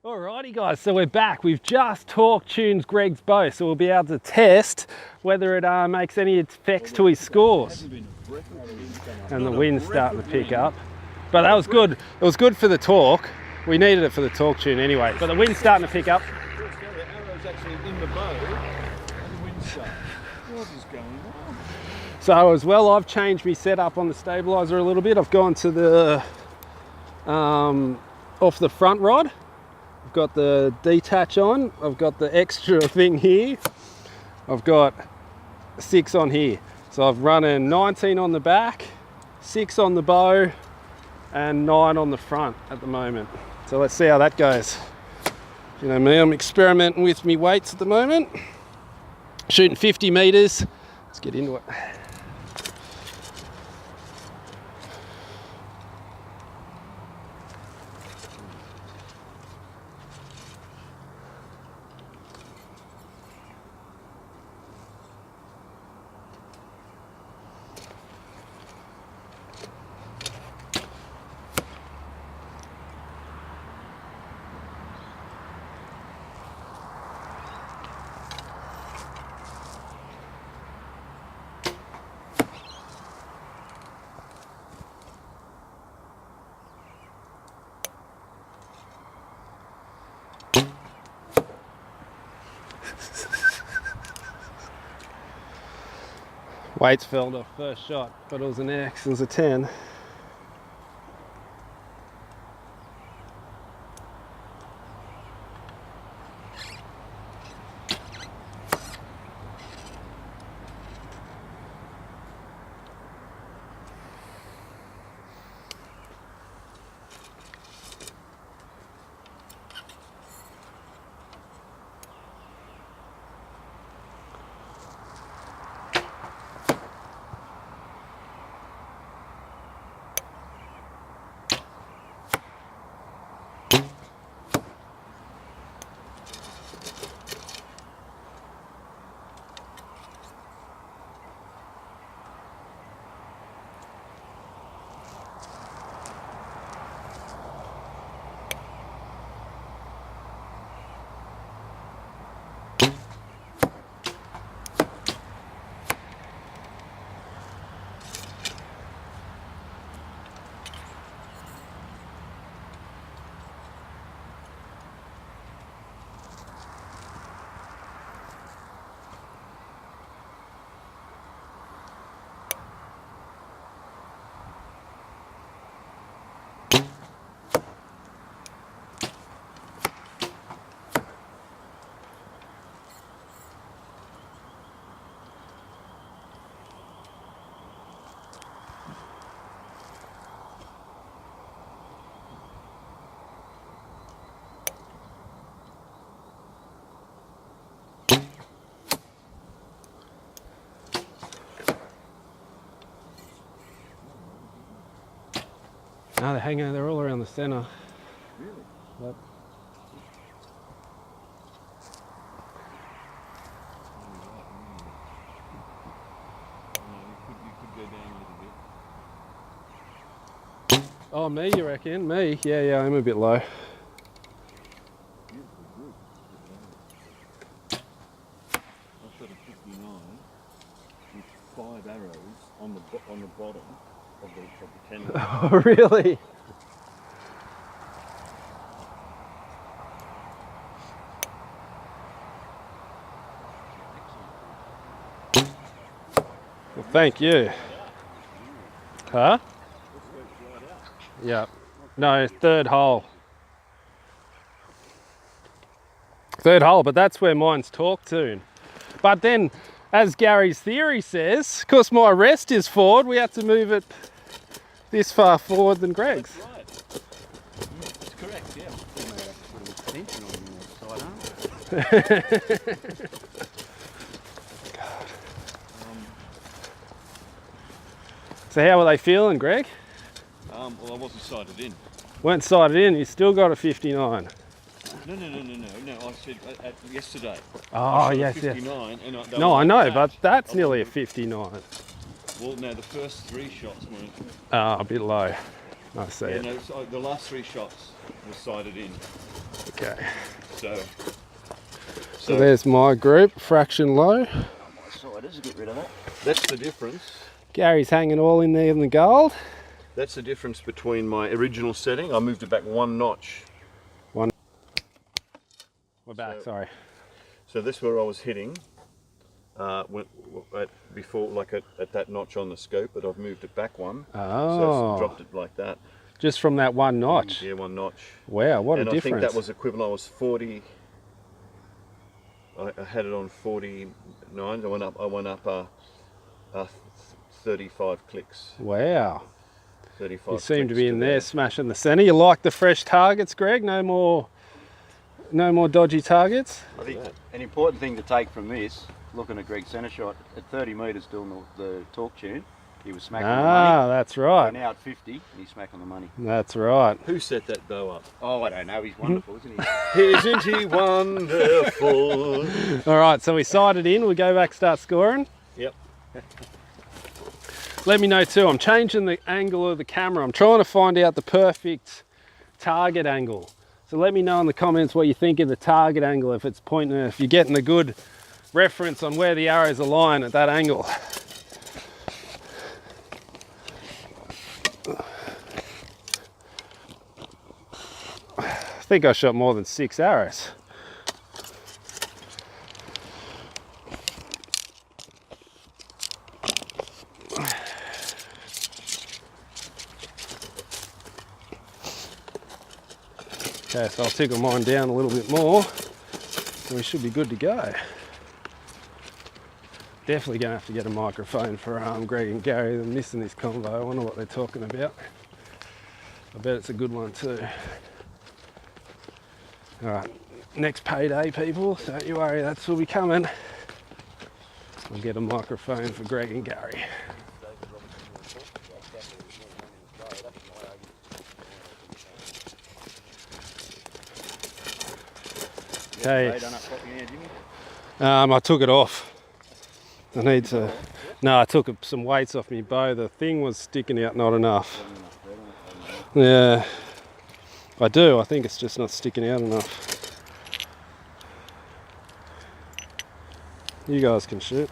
Alrighty guys, so we're back. We've just torque tuned Greg's bow, so we'll be able to test whether it makes any effects to his scores. And the wind's starting to pick up. But that was good. It was good for the torque. We needed it for the torque tune anyway. But the wind's starting to pick up. The arrow's actually in the bow and the wind's shut. What is going on? So as well, I've changed my setup on the stabiliser a little bit. I've gone to the off the front rod. I've got the detach on. I've got the extra thing here. I've got 6 on here. So I've running 19 on the back, 6 on the bow, and 9 on the front at the moment. So let's see how that goes. You know me, I'm experimenting with me weights at the moment. Shooting 50 meters. Let's get into it. Weights fell off first shot, but it was an X, it was a 10. No, they're hanging, they're all around the centre. Really? Yep. You could go down a little bit. Oh, me, you reckon? Me? Yeah, I'm a bit low. I've got a 59 with 5 arrows on the bottom of the 10. Oh, really? Well, thank you. Huh? Yeah. No, third hole. Third hole, but that's where mine's torque tuned. But then, as Gary's theory says, because my rest is forward, we have to move it this far forward than Greg's. That's right. That's correct, yeah. You may have to put an extension on your sidearm. So how were they feeling, Greg? Well, I wasn't sighted in. Weren't sighted in, you still got a 59. No. I said yesterday. Oh, yes. 59. And No, I know, but that's nearly a 59. Well, no, the first 3 shots weren't. Oh, a bit low. I see Yeah, it. no, so the last 3 shots were sighted in. Okay. So there's my group, fraction low. My side is, get rid of that. that's the difference. Gary's hanging all in there in the gold. That's the difference between my original setting. I moved it back 1 notch. We're back, So- sorry. So this is where I was hitting before, like at that notch on the scope, but I've moved it back 1. So Oh, I've dropped it like that. just from that 1 notch. Yeah, 1 notch. Wow, what And a I difference. think that was equivalent. I was 40. I had it on 49. I went up 35 clicks. Wow. 35. You seem to clicks be in there smashing the centre. You like the fresh targets, Greg? No more dodgy targets? I think an important thing to take from this, looking at Greg's centre shot, at 30 metres doing the torque tune, he was smacking the money. Ah, that's right. Now at 50, and he's smacking the money. That's right. Who set that bow up? Oh, I don't know, he's wonderful, isn't he? Isn't he wonderful? All right, so we sighted in. We go back, start scoring. Yep. Let me know too. I'm changing the angle of the camera. I'm trying to find out the perfect target angle. So let me know in the comments what you think of the target angle, if it's pointing, if you're getting a good reference on where the arrows align at that angle. I think I shot more than 6 arrows. Okay, so I'll tickle mine down a little bit more and we should be good to go. Definitely going to have to get a microphone for Greg and Gary. They're missing this convo. I wonder what they're talking about. I bet it's a good one too. All right, next payday, people. Don't you worry, that's will be coming. I'll get a microphone for Greg and Gary. Okay. I took it off. I need to. No, I took some weights off my bow. The thing was sticking out not enough. Yeah, I do. I think it's just not sticking out enough. You guys can shoot.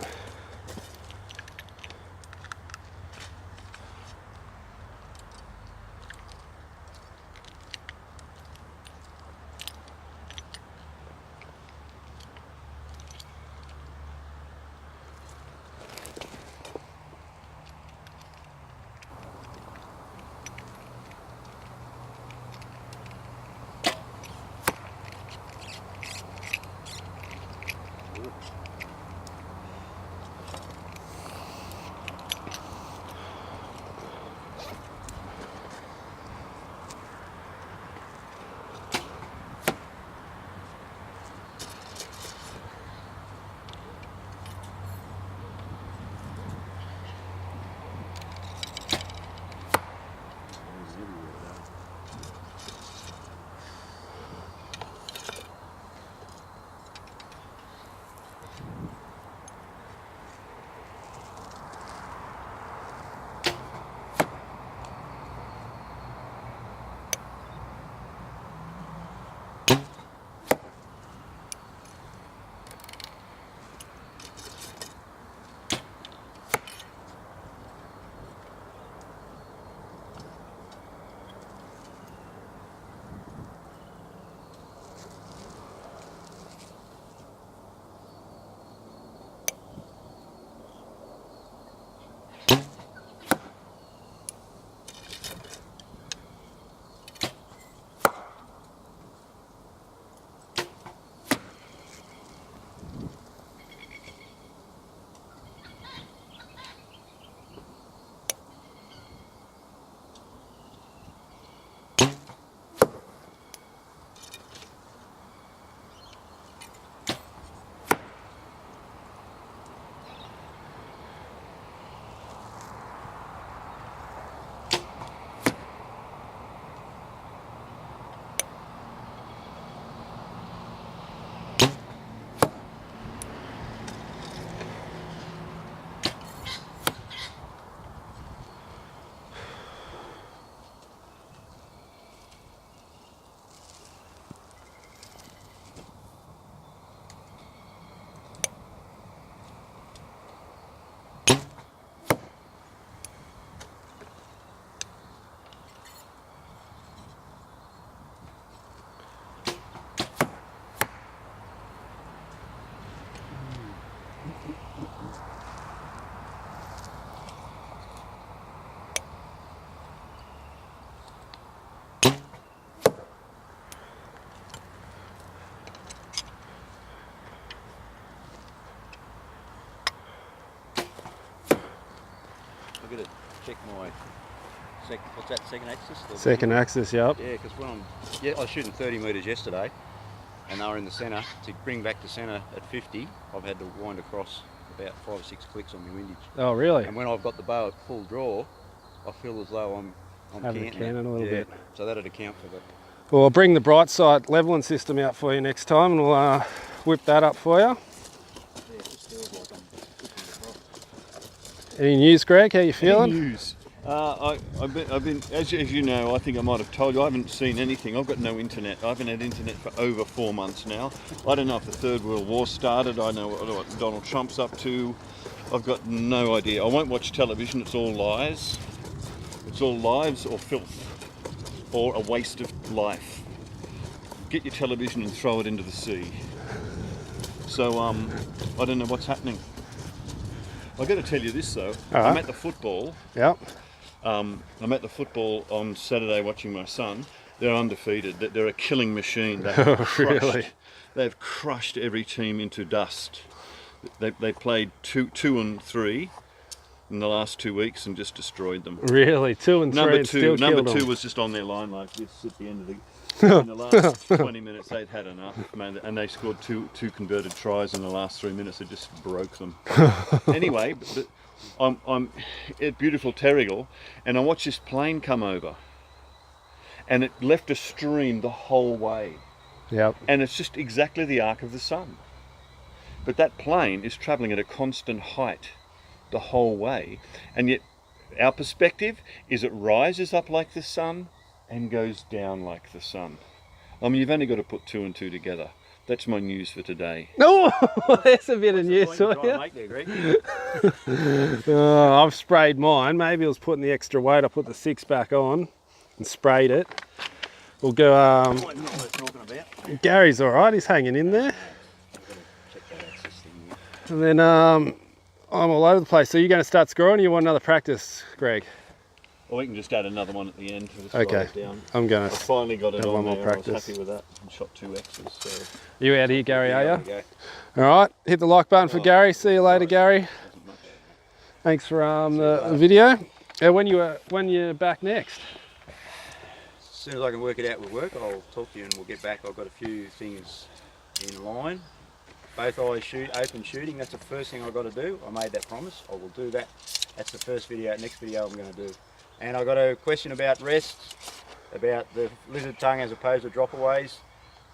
check my what's that, second axis? Second axis, yep. Yeah, because when I was shooting 30 metres yesterday, and they were in the centre. To bring back to centre at 50, I've had to wind across about 5 or 6 clicks on my windage. Oh, really? And when I've got the bow at full draw, I feel as though I'm having a cannon a little bit. So that'd account for that. Well, I'll bring the bright side leveling system out for you next time, and we'll whip that up for you. Yeah, it just feels like I'm cooking the crop. Any news, Greg? How you feeling? News. I've been, as you know, I think I might have told you, I haven't seen anything. I've got no internet. I haven't had internet for over 4 months now. I don't know if the Third World War started. I know what Donald Trump's up to. I've got no idea. I won't watch television. It's all lies. It's all lies or filth or a waste of life. Get your television and throw it into the sea. So I don't know what's happening. I've got to tell you this though. I'm at the football. Yep. I'm at the football on Saturday watching my son. They're undefeated. They're a killing machine. Really? They've crushed every team into dust. They played 2 and 3 in the last 2 weeks and just destroyed them. Really? 2 and 3 and still Number killed 2 them. was just on their line like this at the end of the... In the last 20 minutes they'd had enough, man, and they scored two converted tries in the last 3 minutes. It just broke them. Anyway, but I'm at beautiful Terrigal, and I watched this plane come over, and it left a stream the whole way. Yep. And it's just exactly the arc of the sun. But that plane is travelling at a constant height the whole way, and yet our perspective is it rises up like the sun and goes down like the sun. I mean, you've only got to put 2 and 2 together. That's my news for today. No, that's a bit of news for you. I've sprayed mine. Maybe I was putting the extra weight. I put the 6 back on and sprayed it. We'll go. Gary's all right. He's hanging in there. And then I'm all over the place. So you're going to start scoring, or you want another practice, Greg? Well, we can just add another one at the end. Okay. I'm going to. I finally got it on one more there. practice. I was happy with that. And shot 2 X's. So. You out here, Gary, are you? All right. Hit the like button for Gary. See you later, Gary. Thanks for the video. When you're back next? As soon as I can work it out with work, I'll talk to you and we'll get back. I've got a few things in line. Both eyes open shooting. That's the first thing I've got to do. I made that promise. I will do that. That's the first video. Next video I'm going to do. And I got a question about rest, about the lizard tongue as opposed to drop-aways.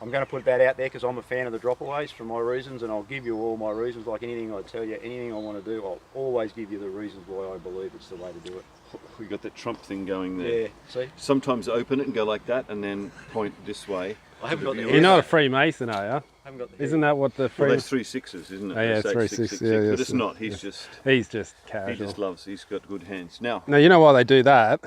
I'm going to put that out there because I'm a fan of the drop-aways for my reasons, and I'll give you all my reasons. Like anything I tell you, anything I want to do, I'll always give you the reasons why I believe it's the way to do it. We got that Trump thing going there. Yeah, see? Sometimes open it and go like that and then point this way. I haven't got the You're not a Freemason, are you? haven't got the Isn't that what the Well, that's 3 6s, isn't it? Oh, yeah, They say 3 6, 6, 6, yeah, but yes, it's not. He's just casual. he just loves. He's got good hands. Now you know why they do that?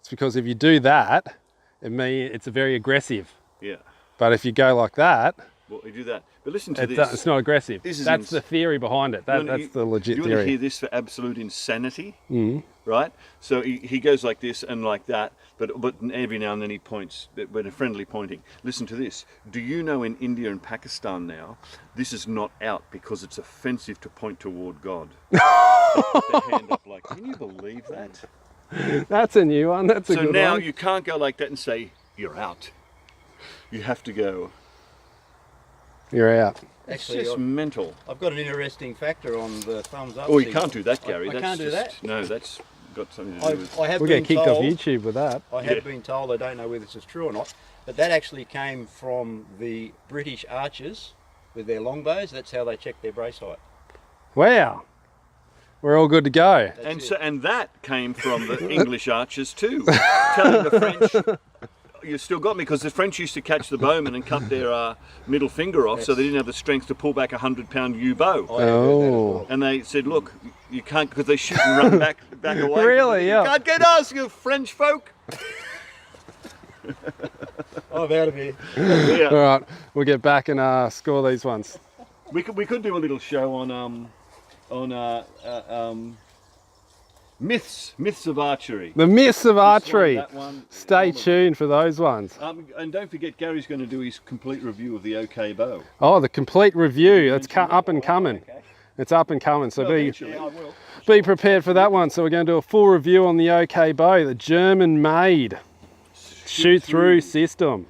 It's because if you do that, it's very aggressive. yeah. But if you go like that, Well, you do that. But listen to this. it's not aggressive. That's the theory behind it. That's the legit you theory. You want to hear this for absolute insanity? Mm. Right? So he goes like this and like that, but every now and then he points, but a friendly pointing. Listen to this. Do you know in India and Pakistan now, this is not out because it's offensive to point toward God? They put their hand up like, can you believe that? That's a new one. That's a good one. So now you can't go like that and say, you're out. You have to go. You're out. It's Actually, just mental. I've got an interesting factor on the thumbs up. Oh, you thing. can't do that, Gary. I That's can't do just, that? No, that's got something to do with... I have We'll been get kicked told, off YouTube with that. I have been told, I don't know whether this is true or not, but that actually came from the British archers with their longbows. That's how they check their brace height. Wow. We're all good to go. And that came from the English archers too, telling the French, you still got me, because the French used to catch the bowmen and cut their middle finger off, so they didn't have the strength to pull back a 100-pound yew bow. Oh. And they said, look, you can't, because they shoot and run back away. Really? Yeah. You can't get us, you French folk. I'm out of here. Yeah. All right, we'll get back and score these ones. We could do a little show on myths of archery. The myths of archery. That one. Stay tuned for those ones. And don't forget, Gary's going to do his complete review of the OK bow. Oh, the complete review. That's up and coming. Okay. It's up and coming, so Eventually, I will. be prepared for that one. So we're going to do a full review on the OK bow, the German-made shoot through system.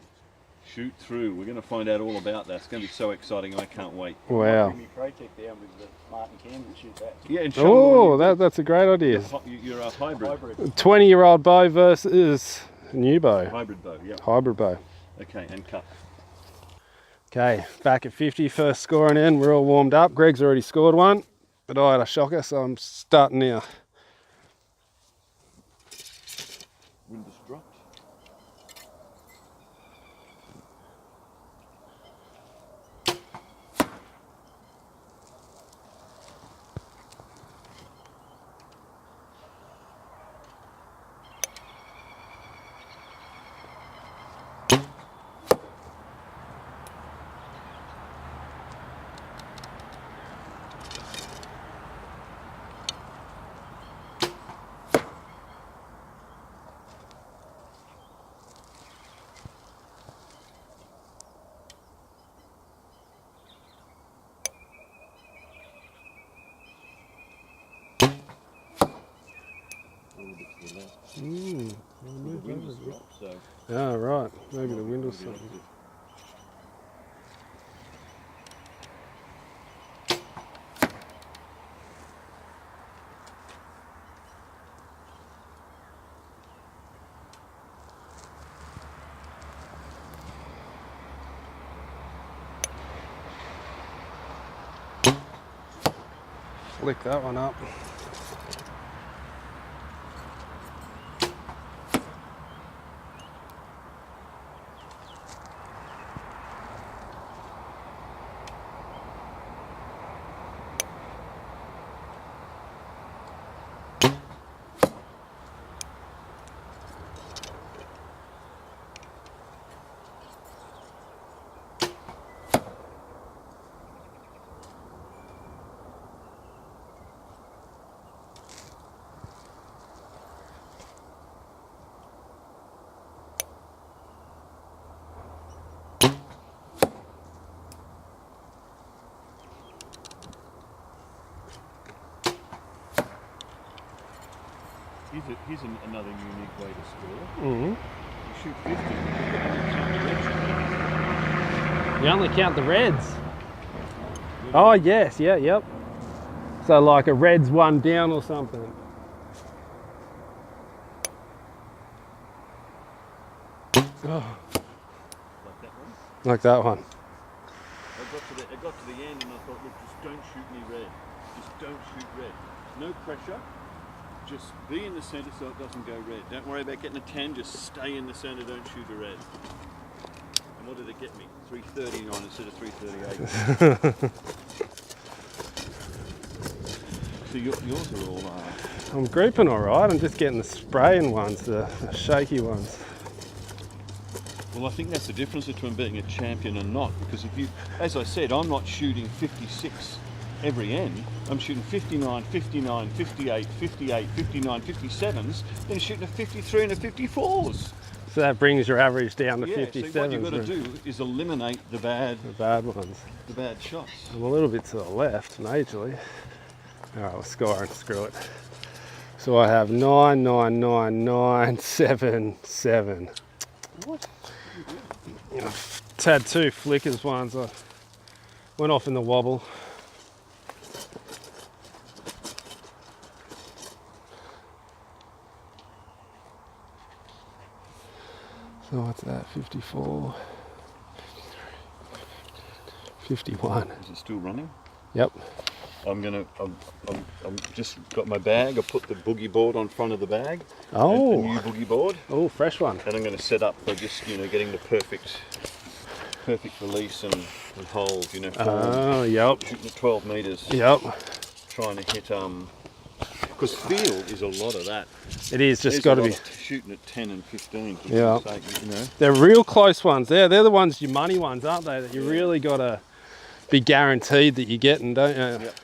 Shoot through. We're going to find out all about that. It's going to be so exciting. I can't wait. Wow. Bring me Protect down with the Martin cam and shoot that. Yeah, and show them That's a great idea. you're a hybrid. 20-year-old bow versus new bow. Hybrid bow, yeah. Hybrid bow. Okay, and cut. Okay, back at 50, first scoring in. We're all warmed up. Greg's already scored one, but I had a shocker, so I'm starting now. Wind has dropped. The wind has dropped, so Ah, right. Maybe the wind or something. Flick that one up. Here's another unique way to score. Mm-hmm. You shoot 50. You only count the reds. Oh yes, yeah, yep. So like a red's one down or something. Oh, Like that one. like that one. I got to the end and I thought, look, just don't shoot me red. Just don't shoot red. No pressure. Just be in the centre so it doesn't go red. Don't worry about getting a 10, just stay in the centre, don't shoot a red. And what did it get me? 339 instead of 338. So yours are all... I'm grouping all right. I'm just getting the spraying ones, the shaky ones. Well, I think that's the difference between being a champion and not. Because if you, as I said, I'm not shooting 56 every end. I'm shooting 59, 59, 58, 58, 59, 57s, then shooting a 53 and a 54s. So that brings your average down to 57. So what you've got to do is eliminate the bad ones. The bad shots. I'm a little bit to the left, majorly. All right, we're scoring, screw it. So I have 9, 9, 9, 9, 7, 7. What? I've had two flickers ones. I went off in the wobble. So what's that? 54, 51. Is it still running? Yep. I'm just got my bag. I put the boogie board on front of the bag. Oh. A new boogie board. Oh, fresh one. And I'm going to set up by just getting the perfect release and hold. Oh, yep. Shooting at 12 metres. Yep. Trying to hit because field is a lot of that. It is just got to be shooting at 10 and 15. For yeah. sake, They're real close ones. They're the ones, your money ones, aren't they? That you really got to be guaranteed that you're getting, don't you? Yep.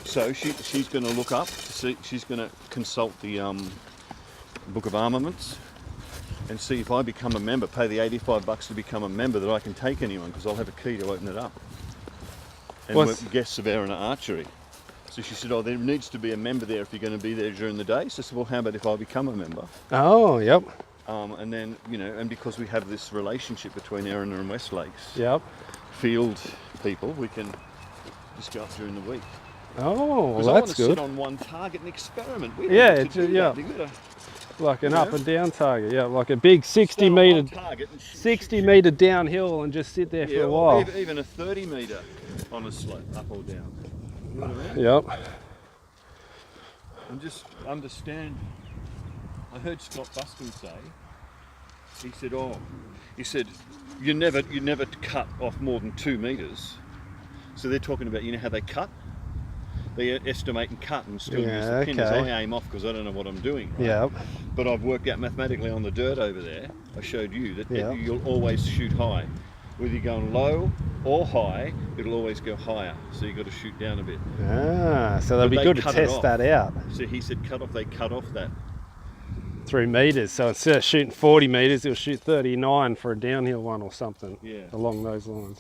So she's going to look up to see. She's going to consult the book of armaments and see if I become a member. Pay the $85 to become a member, that I can take anyone, because I'll have a key to open it up. and we're guests of Erin at Archery. So she said, oh, there needs to be a member there if you're going to be there during the day. So I said, well, how about if I become a member? Oh, yep. And then, you know, and because we have this relationship between Erin and West Lakes, Yep. field people, we can just go up during the week. Oh, well, I want that's to good. sit on one target and experiment. Yeah, it's like an up and down target. Yeah, like a big 60 metre downhill and just sit there for a while. Even a 30 metre on a slope, up or down. You know what I mean? Yep. And just understand. I heard Scott Busby say. He said, you never cut off more than 2 metres. So they're talking about, you know how they cut? They estimate and cut and still use the pin as I aim off because I don't know what I'm doing. Right? Yep. But I've worked out mathematically on the dirt over there. I showed you that you'll always shoot high. Whether you're going low or high, it'll always go higher. So you've got to shoot down a bit. Ah, so that'd be good to test that out. So he said they cut off that. 3 metres. So instead of shooting 40 metres, he'll shoot 39 for a downhill one or something. Yeah. Along those lines.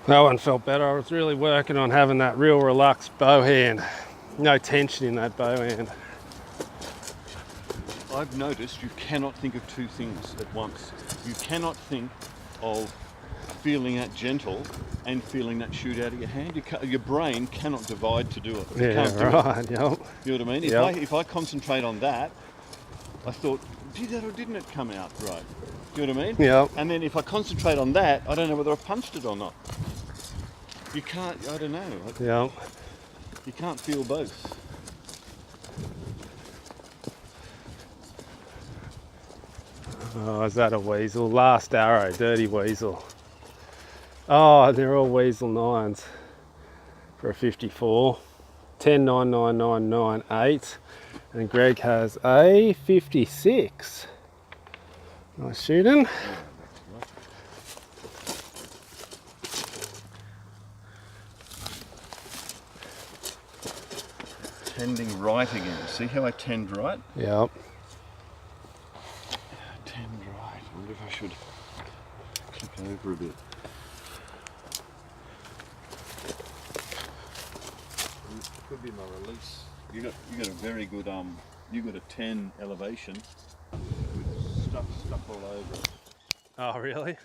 That one felt better. I was really working on having that real relaxed bow hand. No tension in that bow hand. I've noticed you cannot think of two things at once. You cannot think of feeling that gentle and feeling that shoot out of your hand. Your brain cannot divide to do it. You can't do right, it. yep. You know what I mean? Yep. If I concentrate on that, I thought, did that or didn't it come out right? You know what I mean? Yep. And then if I concentrate on that, I don't know whether I punched it or not. You can't, I don't know. Yep. You can't feel both. Oh, is that a weasel? Last arrow, dirty weasel. Oh, they're all weasel 9s for a 54. 10, 9, 9, 9, 9, 8. And Greg has a 56. Nice shooting. Tending right again. See how I tend right? Yep. Tend right. I wonder if I should click over a bit. Could be my release. You got a very good you got a 10 elevation. with stuff all over it. Oh, really?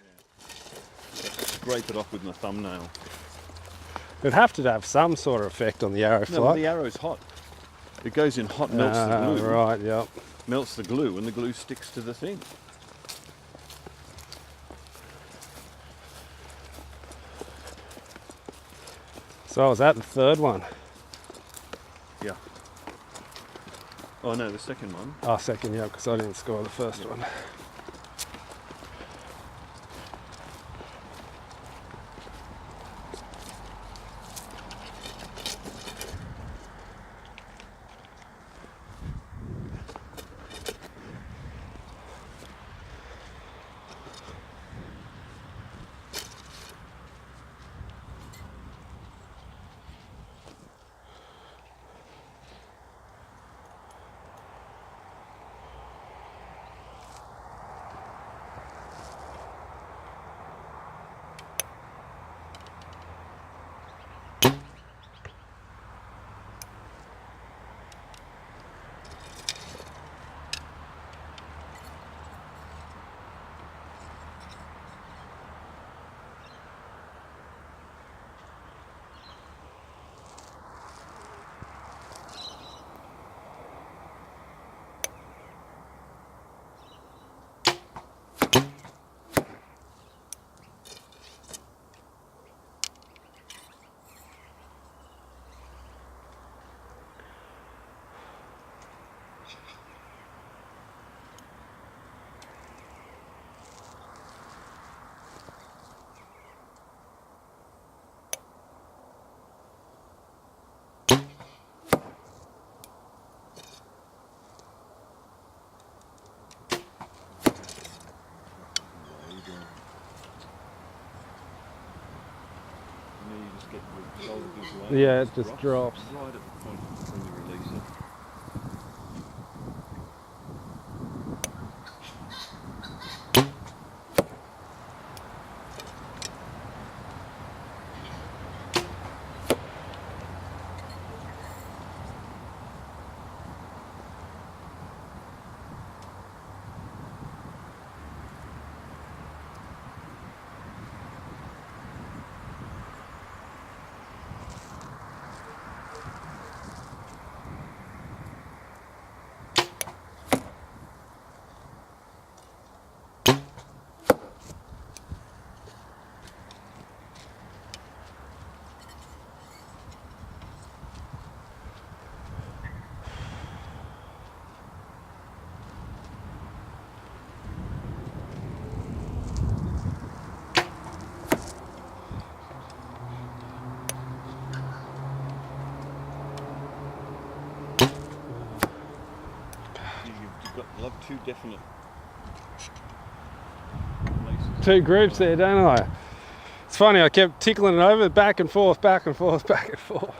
Scrape it off with my thumbnail. It'd have to have some sort of effect on the arrow No, flight. but the arrow's hot. It goes in hot, melts the glue. Right, yep. Melts the glue, and the glue sticks to the thing. So was that the third one? Yeah. Oh no, the second one. Oh, second, yeah, because I didn't score the first one. Yeah, it just drops. Right at the point when you release it. You'll have two definite places. Two groups there, don't I? It's funny, I kept tickling it over, back and forth, back and forth, back and forth.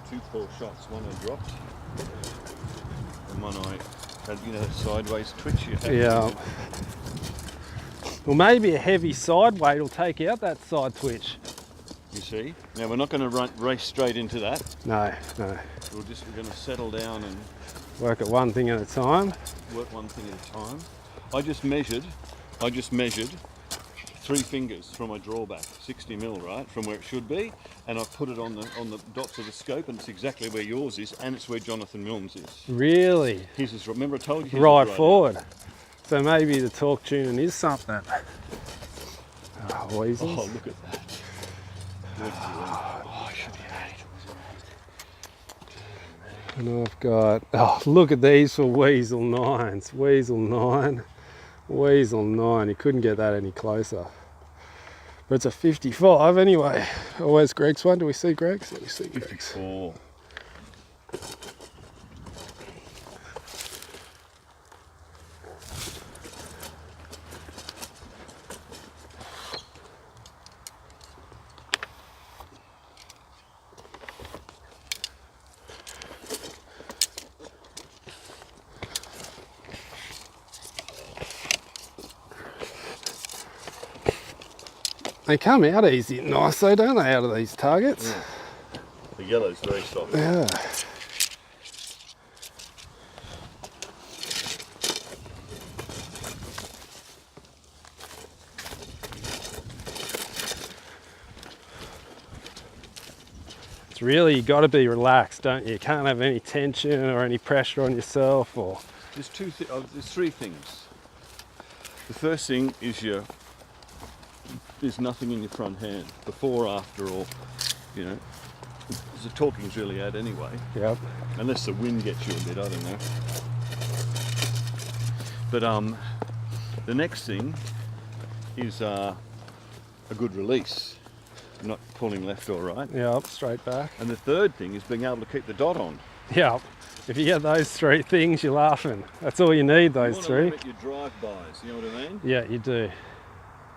Two poor shots, one I dropped and one I had, you know, that sideways twitch you had. Yeah. Well, maybe a heavy side weight will take out that side twitch. You see? Now we're not going to race straight into that. No, no. We're going to settle down and Work at one thing at a time. work one thing at a time. I just measured 3 fingers from my drawback, 60 mil, right, from where it should be, and I've put it on the dots of the scope, and it's exactly where yours is, and it's where Jonathan Milne's is. Really? His is, remember I told you? His Right is forward. So maybe the torque tuning is something. Oh, weasels. Oh, look at that. Oh, I should be 8. And I've got, oh, look at these for Weasel 9s. Weasel 9, Weasel 9. You couldn't get that any closer. But it's a 55 anyway. Oh, where's Greg's one? Do we see Greg's? Let me see Greg's. 54. They come out easy and nice though, don't they, out of these targets? Yeah. The yellow's very soft. Yeah. It's really, you got to be relaxed, don't you? You can't have any tension or any pressure on yourself. Or There's three things. The first thing is there's nothing in your front hand, before, after, or, you know, the talking's really out anyway. Yep. Unless the wind gets you a bit, I don't know. But the next thing is a good release, not pulling left or right. Yep, straight back. And the third thing is being able to keep the dot on. Yep. If you get those three things, you're laughing. That's all you need, those you three. Limit your drive-bys, you know what I mean? Yeah, you do.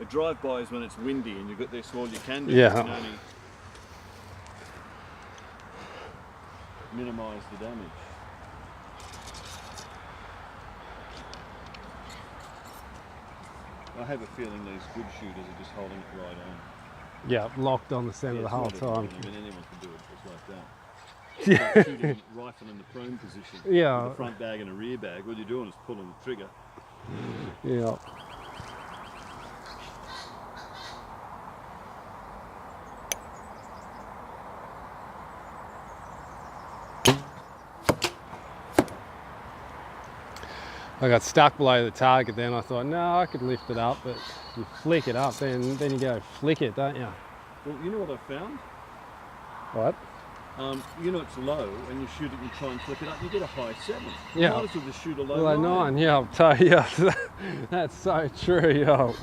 A drive-by is when it's windy and you've got this, all you can do. Yeah. You can only minimise the damage. I have a feeling these good shooters are just holding it right on. Yeah, locked on the centre Yeah, the whole it's time. not everyone. I mean, anyone can do it just like that. Yeah. Like shooting a rifle in the prone position. Yeah. With a front bag and a rear bag. What you're doing is pulling the trigger. Yeah. I got stuck below the target then. I thought, no, I could lift it up, but you flick it up, then you go flick it, don't you? Well, you know what I found? What? You know it's low, and you shoot it and try and flick it up, you get a high 7. Yeah. You might as well just shoot a low Well, 9. 9, yeah, I'll tell you. That's so true, yo.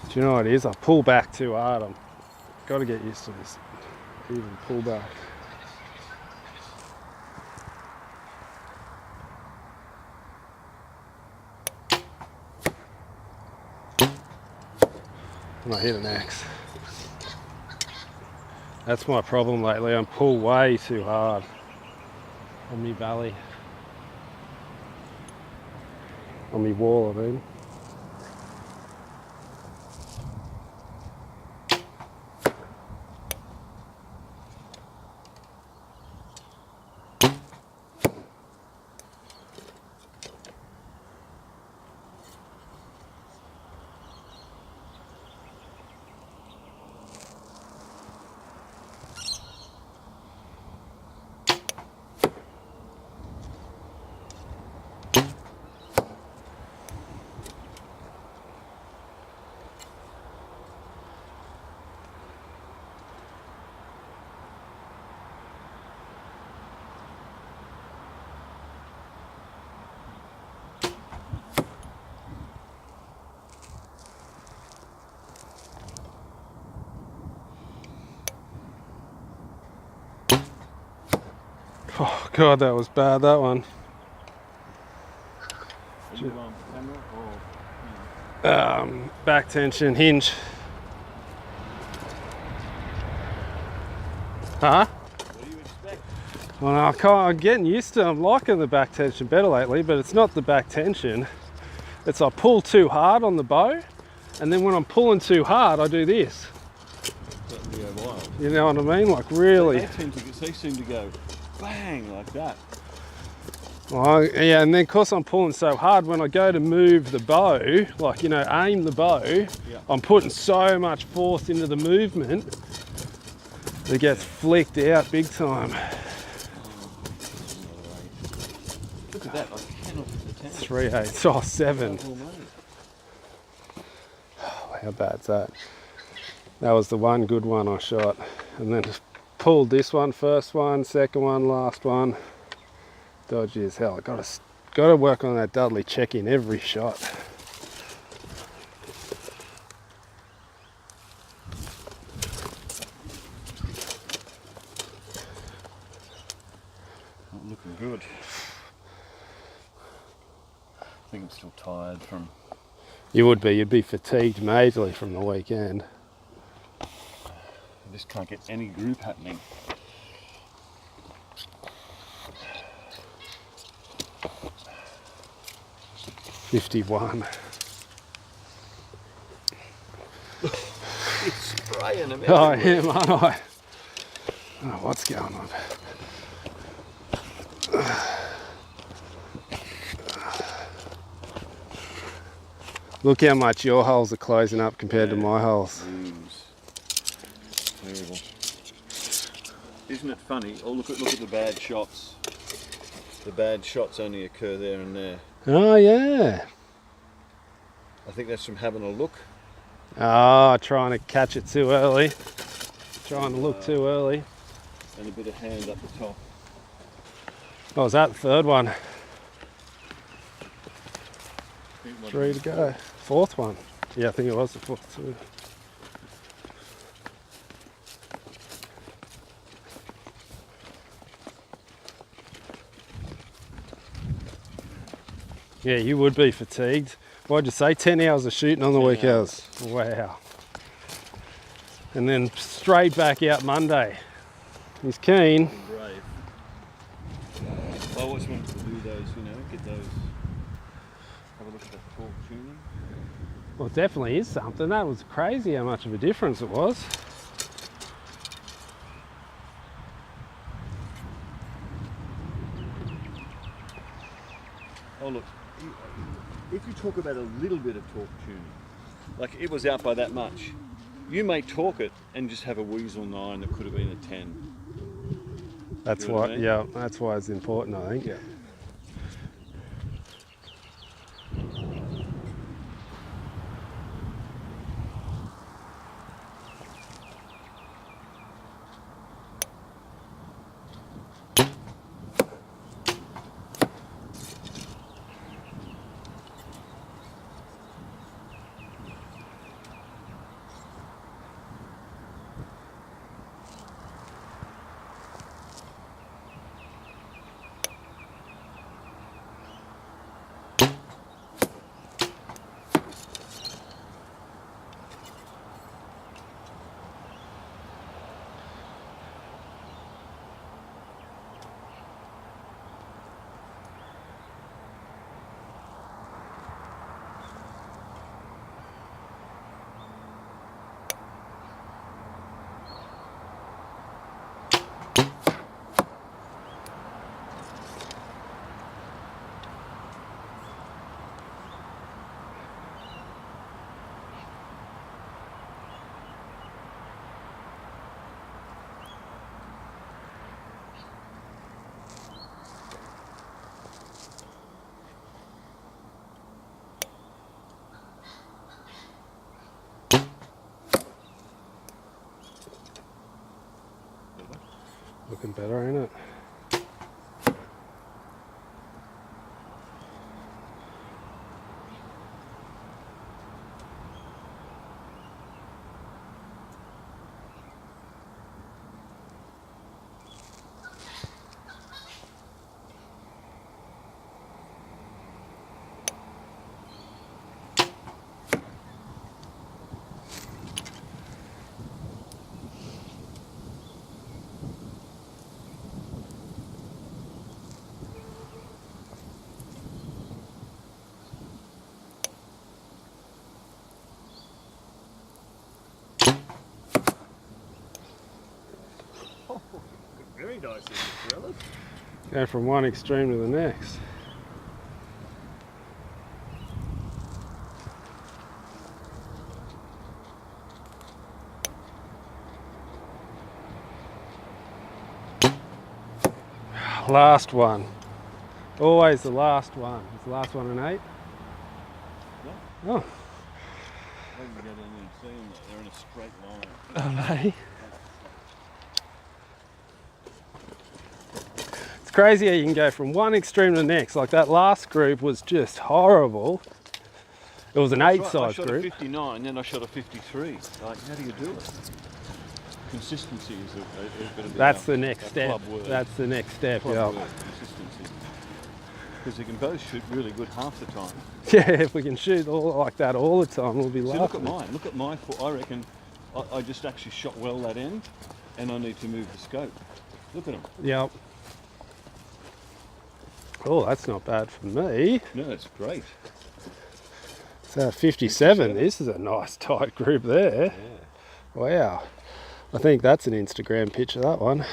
Do you know what it is? I pull back too hard. I've got to get used to this even pull back. And I hit an axe. That's my problem lately. I pull way too hard on me belly. On me wall, I mean. Oh God, that was bad, that one. Are you camera or Back tension, hinge. Huh? what do you expect? Well, I'm getting used to it. I'm liking the back tension better lately, but it's not the back tension. It's I pull too hard on the bow, and then when I'm pulling too hard, I do this. That would go wild. You know what I mean? Like really. They seem to go bang like that. Well, yeah, and then because I'm pulling so hard, when I go to move the bow, like, you know, aim the bow, Yeah. I'm putting so much force into the movement, it gets flicked out big time. Look at that, I cannot hit the 10. 3/8, oh 7. How bad's that? That was the one good one I shot. And then just pulled this one, first one, second one, last one. Dodgy as hell. I gotta work on that Dudley check-in every shot. Not looking good. I think I'm still tired from You would be. You'd be fatigued majorly from the weekend. I just can't get any group happening. $51. It's spraying them Oh, everywhere. yeah, aren't I? Oh, what's going on? Look how much your holes are closing up compared to my holes. Terrible. Isn't it funny? Oh, look at the bad shots. The bad shots only occur there and there. Oh, yeah. I think that's from having a look. Oh, trying to catch it too early. Trying to look too early. And a bit of hand up the top. Oh, was that the third one? 3 to go. Fourth one. Yeah, I think it was the fourth too. Yeah, you would be fatigued. What'd you say? 10 hours of shooting on the 10 weekends. Wow. And then straight back out Monday. He's keen. Brave. I always wanted to do those, you know, get those. Have a look at the torque tuning. Well, it definitely is something. That was crazy how much of a difference it was. Oh look, if you talk about a little bit of torque tuning, like it was out by that much, you may torque it and just have a weasel 9 that could have been a 10. That's You know what why, I mean? yeah, that's why it's important, I think. Yeah. Looking better, ain't it? Very nice, Mr. Ellis. Go from one extreme to the next. Last one. Always the last one. Is the last one an 8? Yeah. Oh, I can go down there and see them. They're in a straight line. are they? It's crazy how you can go from one extreme to the next. Like that last group was just horrible. It was an 8 Right, I size shot group. a 59, then I shot a 53. Like, how do you do it? Consistency is going to be That's our- the next our step. club word. That's the next step, Club yeah. word, consistency. because they can both shoot really good half the time. Yeah, if we can shoot all like that all the time, we'll be See, laughing. look at mine. Look at my foot. I reckon I just actually shot well that end, and I need to move the scope. Look at them. Yep. Oh, that's not bad for me. No, it's great. So 57, this is a nice tight group there. Yeah. Wow. I think that's an Instagram picture, that one.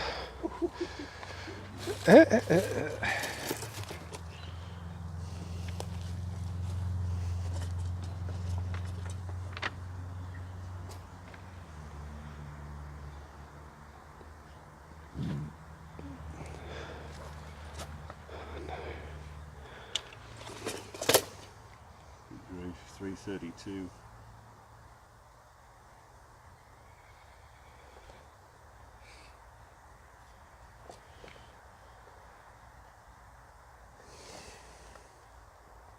Groove 332.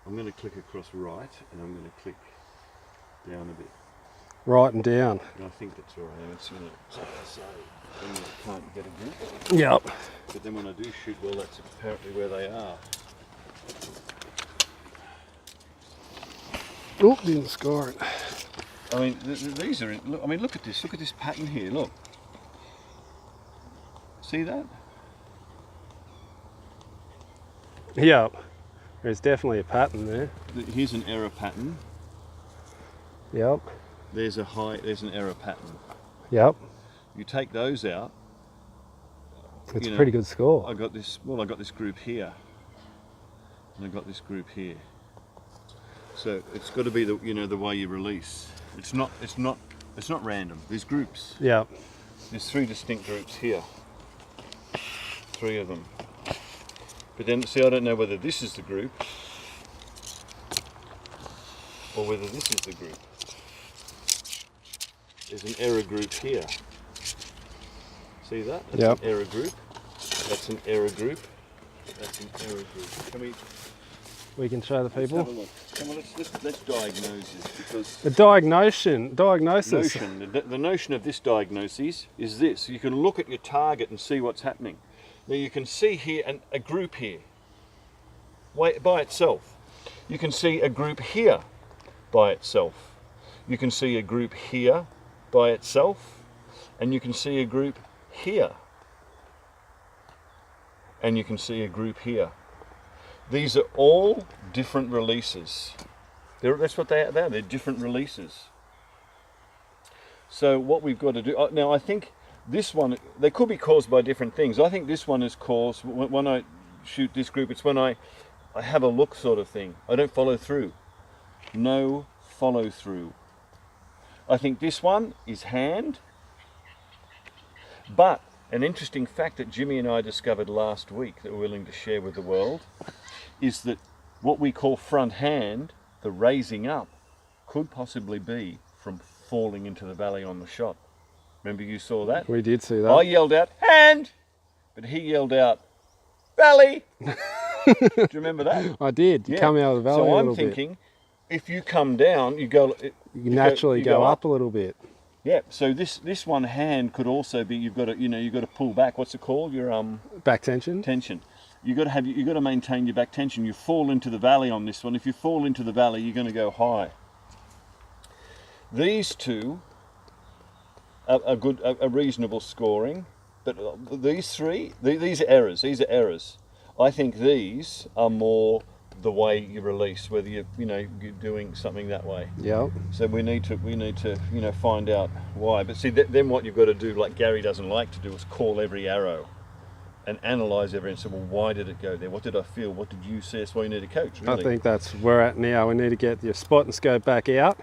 I'm going to click across right, and I'm going to click down a bit. Right and down. And I think that's where I am. It's going to say, then I can't get a grip. Yep. But then when I do shoot well, that's apparently where they are. Oh, didn't score it. I mean, these are. Look, I mean, look at this. Look at this pattern here. Look. See that? Yep. There's definitely a pattern there. Here's an error pattern. Yep. There's an error pattern. Yep. You take those out. It's a pretty good score. I got this. Well, I got this group here, and I got this group here. So it's got to be the the way you release. It's not random. There's groups. Yep. There's 3 distinct groups here. 3 of them. But then, see, I don't know whether this is the group or whether this is the group. There's an error group here. See that? That's an error group. That's an error group. That's an error group. We can show the people. Let's have a look. Come on, let's diagnose this, because The diagnosis. the notion of this diagnosis is this. You can look at your target and see what's happening. Now you can see here a group here by itself. You can see a group here by itself. You can see a group here by itself, and you can see a group here, and you can see a group here. These are all different releases. That's what they are. They're different releases. So what we've got to do now, I think this one, they could be caused by different things. I think this one is caused when I shoot this group. It's when I have a look sort of thing. I don't follow through. No follow through. I think this one is hand. But an interesting fact that Jimmy and I discovered last week that we're willing to share with the world is that what we call front hand, the raising up, could possibly be from falling into the valley on the shot. Remember you saw that? We did see that. I yelled out, hand! But he yelled out, valley! Do you remember that? I did. You come out of the valley so a I'm little thinking, bit. if you come down, you go... You naturally go up a little bit. Yeah, so this one hand could also be, you've got to pull back. What's it called? Your back tension. Tension. You've got to maintain your back tension. You fall into the valley on this one. If you fall into the valley, you're going to go high. These two are good, are reasonable scoring, but these 3, these are errors. These are errors. I think these are more the way you release, whether you're doing something that way. Yeah. So we need to find out why. But see, then what you've got to do, like Gary doesn't like to do, is call every arrow and analyse every and say, well, why did it go there? What did I feel? What did you see? That's why you need a coach, really. I think that's where we're at now. We need to get your spot and scope back out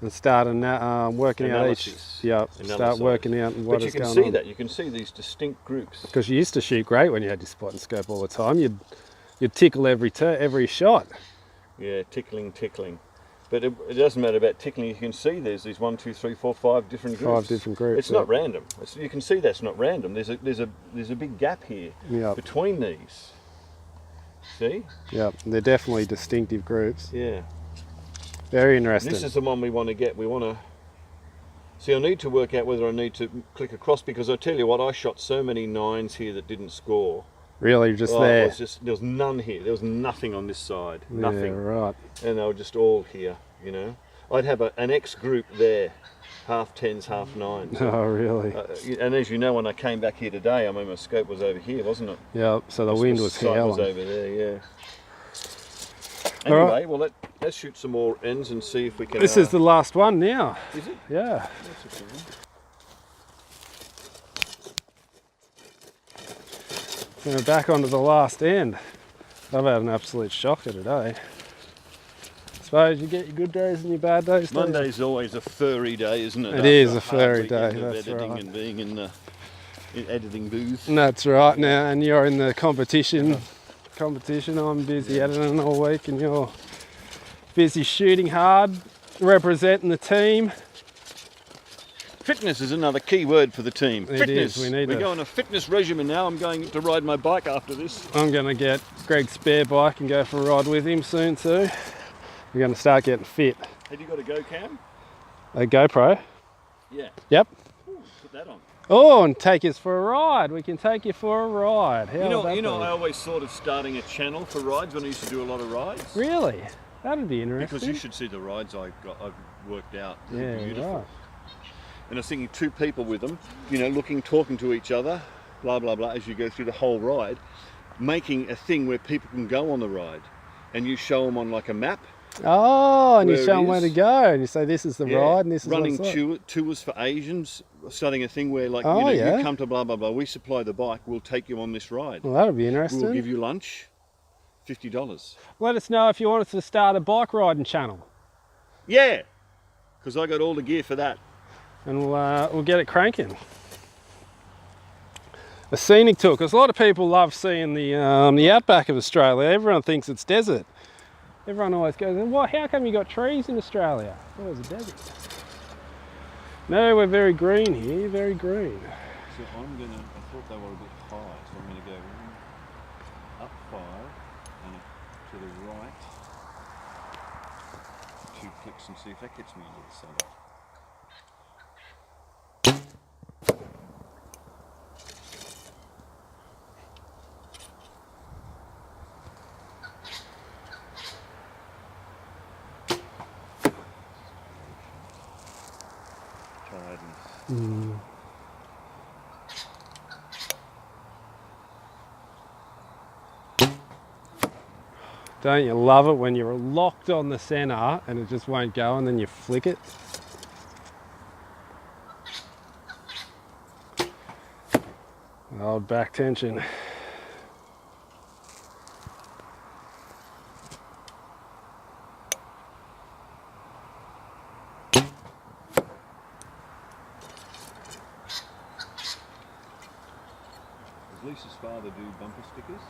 and start working Analysis. out each. Yeah. Start working out what is going on. But you can see that. You can see these distinct groups. Because you used to shoot great when you had your spot and scope all the time. You'd tickle every shot. Yeah, tickling. But it doesn't matter about tickling. You can see there's these 1, 2, 3, 4, 5 different groups. 5 different groups. It's not random. You can see that's not random. There's a big gap here between these. See? Yeah, they're definitely distinctive groups. Yeah. Very interesting. This is the one we want to get. We want to see. I need to work out whether I need to click across, because I tell you what, I shot so many 9s here that didn't score. Really, just Oh, there. it was just, there was none here. There was nothing on this side. Nothing. Yeah, right. And they were just all here, you know. I'd have an X group there, half 10s, half 9s. Oh, really? And as you know, when I came back here today, I mean, my scope was over here, wasn't it? Yeah, so the wind was sight was howling. over there, yeah. All Anyway, right. well, let's shoot some more ends and see if we can... This is the last one now. Is it? Yeah. That's a good one. So we're back onto the last end. I've had an absolute shocker today. Suppose you get your good days and your bad days. don't you? Monday's always a furry day, isn't it? It After is a hard furry weekend day, of that's editing right. and being in the editing booth. And that's right now, and you're in the competition. I'm busy editing all week, and you're busy shooting hard, representing the team. Fitness is another key word for the team. It Fitness. is, we need We're to- going a fitness regimen now. I'm going to ride my bike after this. I'm going to get Greg's spare bike and go for a ride with him soon too. We're going to start getting fit. Have you got a Go Cam? A GoPro? Yeah. Yep. Ooh, put that on. Oh, and take us for a ride. We can take you for a ride. How would that You know, be? I always thought of starting a channel for rides when I used to do a lot of rides. Really? That'd be interesting. Because you should see the rides I've worked out. They're Yeah, beautiful. right. And I was thinking 2 people with them, you know, talking to each other, blah, blah, blah, as you go through the whole ride, making a thing where people can go on the ride. And you show them on like a map. Oh, and you Where show it them where to is. go, and you say this is the Yeah, ride, and this is running what's like. tours for Asians, starting a thing where like, Oh, you know, yeah. you come to blah, blah, blah, we supply the bike, we'll take you on this ride. Well, that'll be interesting. We'll give you lunch, $50. Let us know if you want us to start a bike riding channel, Yeah, because I got all the gear for that. and we'll get it cranking. A scenic tour, because a lot of people love seeing the outback of Australia. Everyone thinks it's desert. Everyone always goes, well, how come you got trees in Australia? It's always a desert. No, we're very green here, very green. So I thought they were a bit high, so I'm going to go up 5 and to the right 2 clicks and see if that gets me into the centre. Tiredness. Don't you love it when you're locked on the centre and it just won't go, and then you flick it? Old back tension. Does Lisa's father do bumper stickers?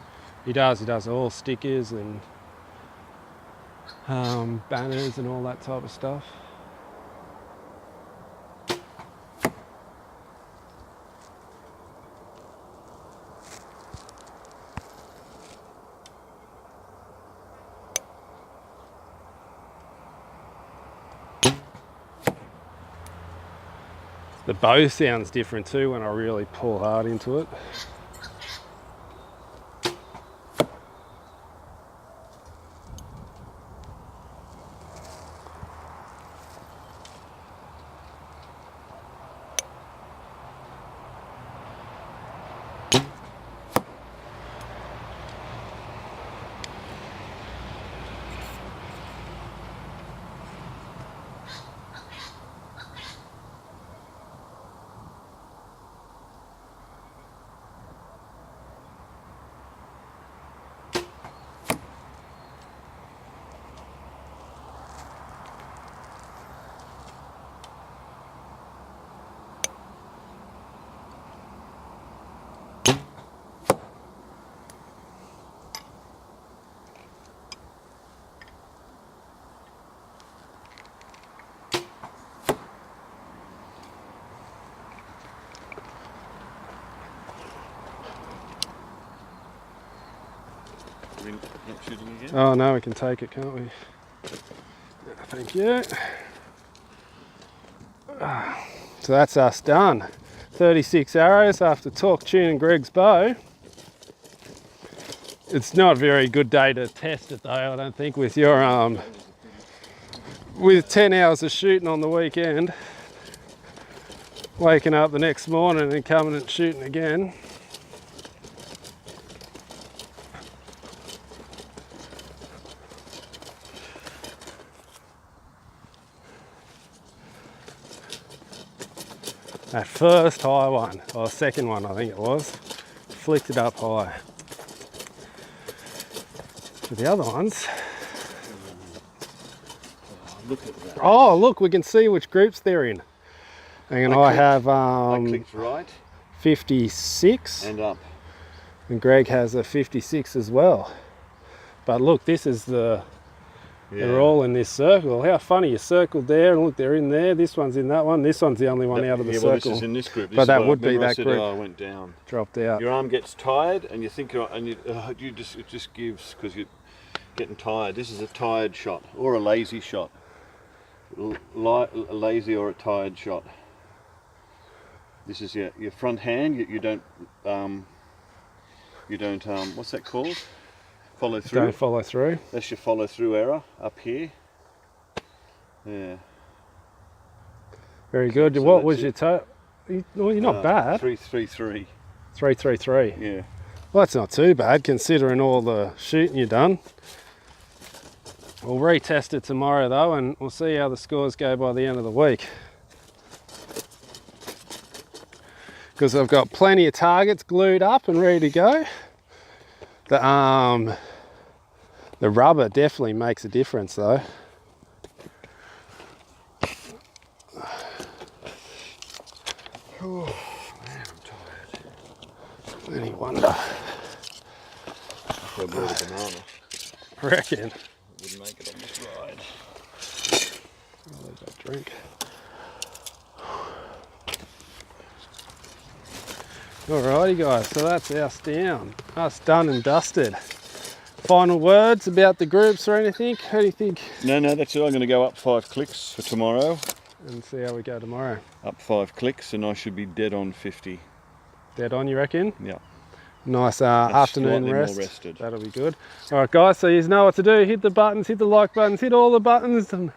He does all stickers and banners and all that type of stuff. The bow sounds different too when I really pull hard into it. Not shooting again? Oh no, we can take it, can't we? Yeah, thank you. So that's us done. 36 arrows after torque tuning Greg's bow. It's not a very good day to test it though, I don't think, with your with 10 hours of shooting on the weekend, waking up the next morning and coming and shooting again. That first high one, or second one I think it was, flicked it up high. For the other ones, Look at that. oh look, we can see which groups they're in. And I have I clicked right 56, and up. and Greg has a 56 as well. But look, this is the, they're all in this circle. How funny, you circled there and look, they're in there. This one's in that one. This one's the only one out of the circle. Well, this is in this group. This But that is would be remember I that said, group. Oh, I went down. Dropped out. Your arm gets tired, and you think, and you just it just gives because you're getting tired. This is a tired shot or a lazy shot. A lazy or a tired shot. This is your front hand. You don't what's that called? Follow through. Don't follow through. That's your follow through error up here. Yeah. Very good. So What that's was it. your toe? Well, you're not bad. 333. 333. Yeah. Well, that's not too bad considering all the shooting you've done. We'll retest it tomorrow though, and we'll see how the scores go by the end of the week. Because I've got plenty of targets glued up and ready to go. The rubber definitely makes a difference though. Oh, man, I'm tired. Any wonder. I brought a banana. Reckon. Wouldn't make it on this ride. I'll leave that drink. Alrighty guys, so that's us down. Us done and dusted. Final words about the groups or anything? How do you think? No, that's it. I'm going to go up 5 clicks for tomorrow. And see how we go tomorrow. Up 5 clicks, and I should be dead on 50. Dead on, you reckon? Yeah. Nice afternoon slightly rest. more rested. That'll be good. Alright guys, so you know what to do. Hit the buttons, hit the like buttons, hit all the buttons, and